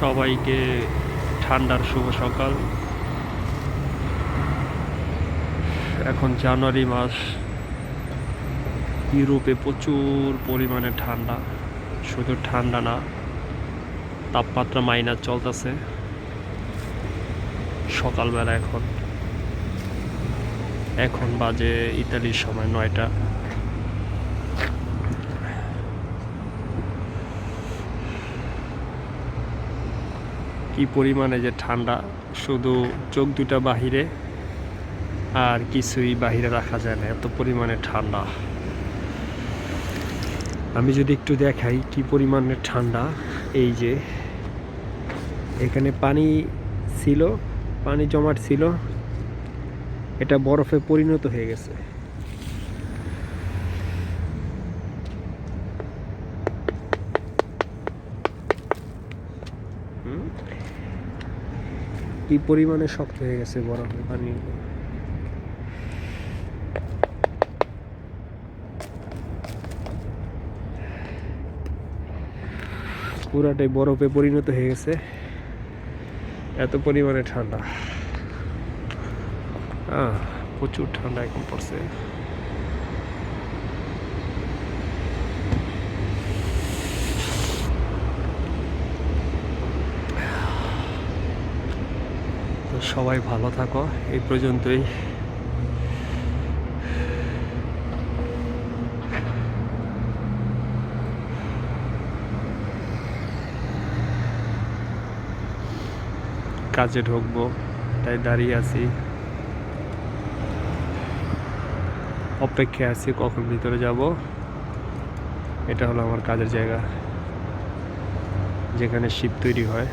সবাইকে ঠান্ডার শুভ সকাল। এখন জানুয়ারি মাস, ইউরোপে প্রচুর পরিমাণে ঠান্ডা। শুধু ঠান্ডা না, তাপমাত্রা মাইনাস চলতেছে। সকালবেলা এখন বাজে ইতালির সময় 9টা। কি পরিমাণে যে ঠান্ডা, শুধু চোখ দুটা বাহিরে আর কিছুই বাহিরে রাখা যায় না, এত পরিমাণে ঠান্ডা। আমি যদি একটু দেখাই কি পরিমাণে ঠান্ডা, এই যে এখানে পানি ছিল, পানি জমাট ছিল, এটা বরফে পরিণত হয়ে গেছে। কি পরিমাণে শক্ত হয়ে গেছে বরফের পানি। পুরাটাই বরফে পরিণত হয়ে গেছে, এত পরিমাণে ঠান্ডা। প্রচুর ঠান্ডা এখন পড়ছে। তো সবাই ভালো থাকো, এই পর্যন্তই। কাজে ঢুকবো, তাই দাঁড়িয়ে আছি, অপেক্ষায় আছি কখন ভিতরে যাব। এটা হলো আমার কাজের জায়গা, যেখানে শিপ তৈরি হয়।